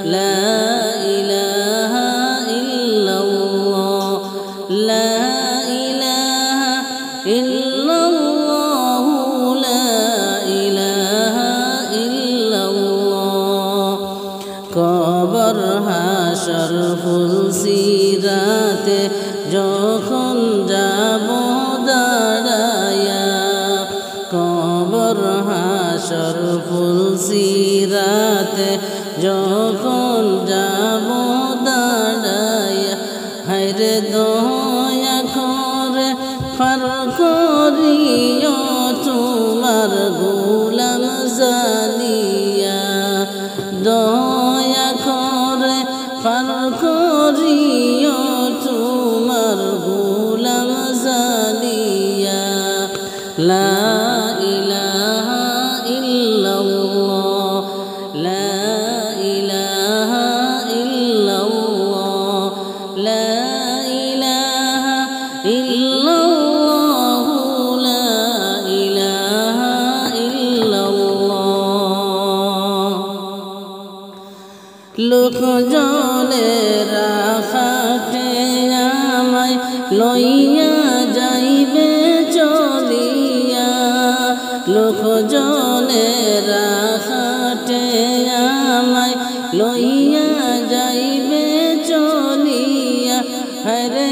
لا إله إلا الله لا إله إلا الله لا إله إلا الله কবর হাসর ফুলসিরাতে যখন যাব দাঁড়ায়া কবর হাসর ফুলসিরাতে যখন যাব দাঁড়ায়া হায়রে দয়া করে পার করিও তোমার গোলাম জানিয়া দয়া করে পার করিও তোমার গোলাম জানিয়া লা ইলাহা ইল্লাল্লাহ লা ইলাহা ইল্লাল্লাহ লা ইলাহা ইল্লাল্লাহ লা ইলাহা ইল্লাল্লাহ লোকজনেরা খাটে আমায় লইয়া যাইবে চলিয়া লোকজনেরা খাটে আমায় লইয়া যাইবে চলিয়া হরে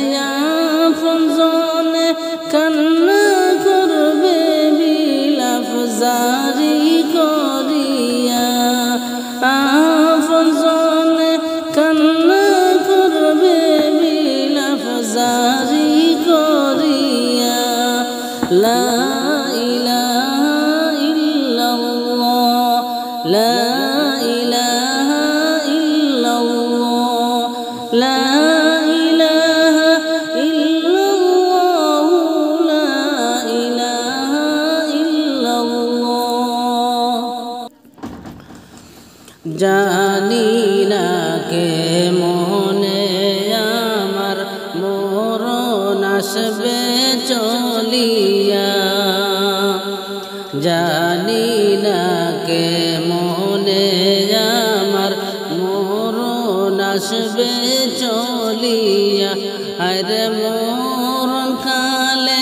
আপন জনে কান্না করবে বিলাপ জারি করিয়া আপন জনে কান্না করবে বিলাপ জারি করিয়া লা ইলাহা ইল্লাল্লাহ লা ইলাহা ইল্লাল্লাহ লা ইলাহা ইল্লাল্লাহ লা ইলাহা ইল্লাল্লাহ জানি না কে মনে আমার মরণ আসবে চলিয়া জানি না কে মনে আমার মরণ আসবে চলিয়া আরে মরণ কালে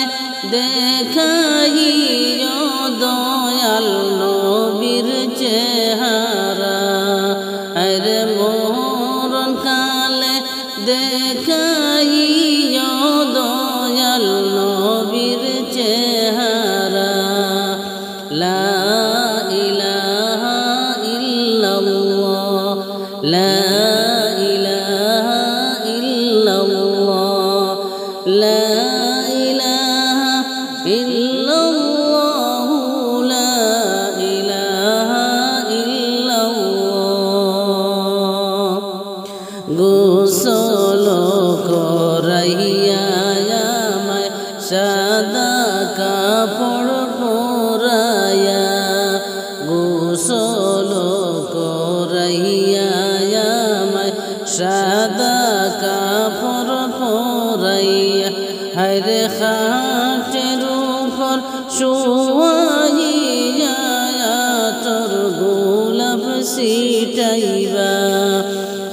দেখাইও দয়াল নবীর চেহারা আরে মরণ কালে দেখাইও দয়াল নবীর চেহারা লা ইলাহা ইল্লাল্লাহ লা ইলাহা ইল্লাল্লাহ লা ইলাহা ইল্লাল্লাহ লা ইলাহা ইল্লাল্লাহ গোসল করাইয়া আমায় সাদা কাপড় পরাইয়া গোসল করাইয়া আমায় সাদা কাপড় পরাইয়া হায়রে খাটের উপর শুয়াইয়া তোর গোলাপ সিটাইবা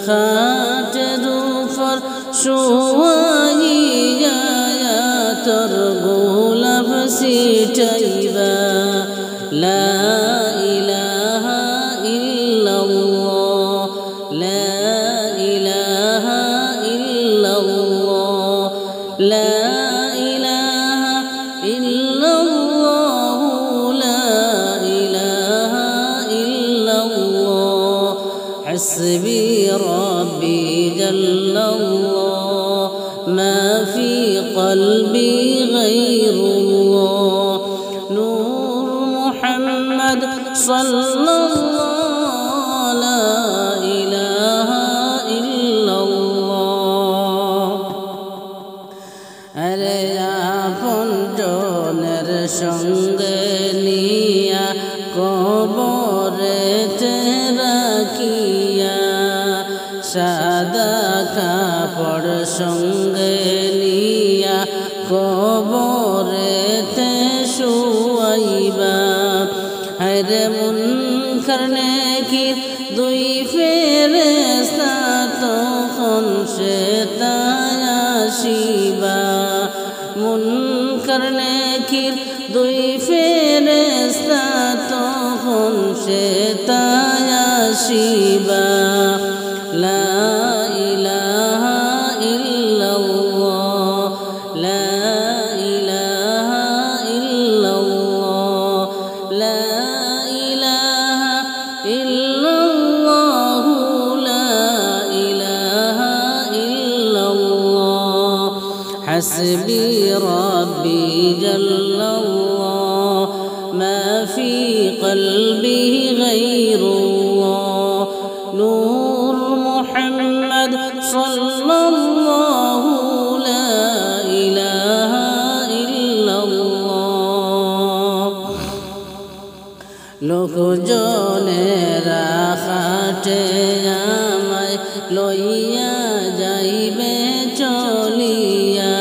খাটের উপর শুয়াইয়া তোর গোলাপ সিটাইবা লা ইলাহা ইল্লাল্লাহ লা ইলাহা ইল্লাল্লাহ লা ইলাহা ইল্লাল্লাহ লা ইলাহা ইল্লাল্লাহ হাসবি রব্বি জাল্লাল্লাহ মা ফি قلبي غير الله نور محمد صلى الله لا إله إلا الله আরে আপন জনের সঙ্গে নিয়া কবরেতে রাখিয়া সাদা কাপড় সঙ্গে নিয়া কবরেতে শুয়াইবা হরে মুনকার নেকির দুই ফেরে সে তাই আসিবা মুনকার নেকির দুই ফেরেশতা তখন সে তাই আসিবা লা ইলাহা ইল্লাল্লাহ লা ইলাহা ইল্লাল্লাহ লা ইলাহা ইল্লাল্লাহ লা ইলাহা ইল্লাল্লাহ হাসবি রব্বি জাল্লাল্লাহ মা ফি কলবি গায়রুল্লাহ নূর মুহাম্মদ সাল্লাল্লাহু লা ইলাহা ইল্লাল্লাহ লোকজনেরা খাটে আমায় লইয়া যাইবে চলিয়া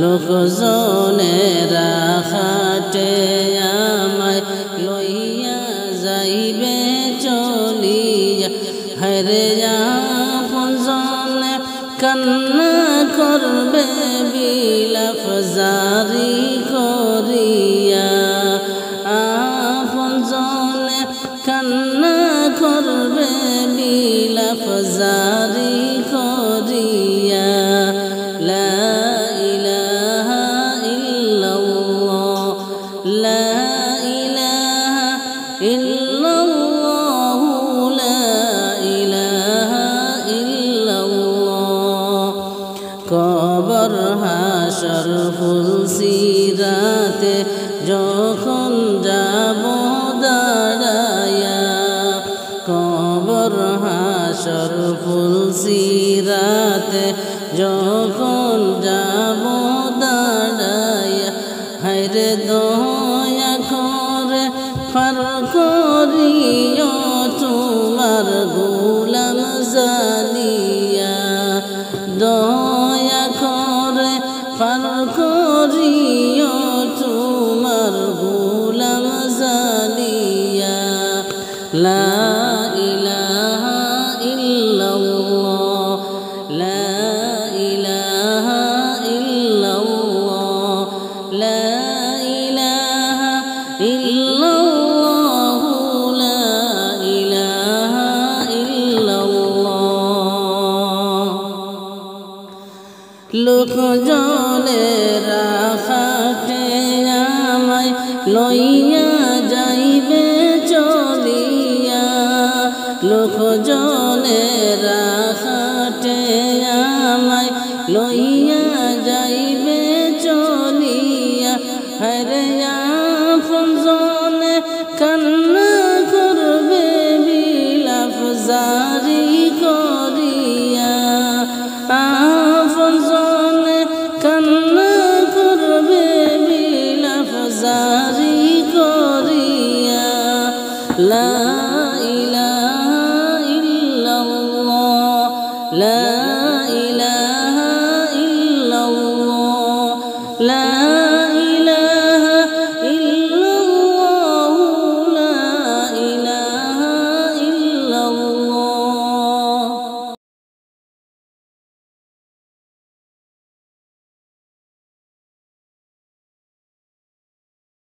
লোকজনেরা খাটে আমায় লইয়া যাইবে চলিয়া হরে আপনজনে কান্না করবে বিলাপ জারি করিয়া আপনজনে কান্না করবে বিলাপ জারি করিয়া লা ইলাহা ইল্লাল্লাহ লা ইলাহা ইল্লাল্লাহ লা ইলাহা ইল্লাল্লাহ কবর হাসর ফুলসিরাতে যখন যাব দাঁড়ায়া কবর হাসর ফুলসিরাতে যখন যাব দাঁড়ায়া হায়রে দয়া করে পার করিও তোমার গোলাম জানিয়া দয়া করে পার করিও তোমার গোলাম জানিয়া লা ইলাহা ইল্লাল্লাহ লা ইলাহা ইল্লাল্লাহ লা ইলাহা ইল্লাল্লাহ লা ইলাহা ইল্লাল্লাহ লোকজনেরা খাটে আমায় লইয়া যাইবে চলিয়া লোকজনেরা খাটে আমায় লইয়া যাইবে চলিয়া হরে আপনজনে কান্না করবে বিলাপ জারি করিয়া আপনজনে কান্না করবে বিলাপ জারি করিয়া লা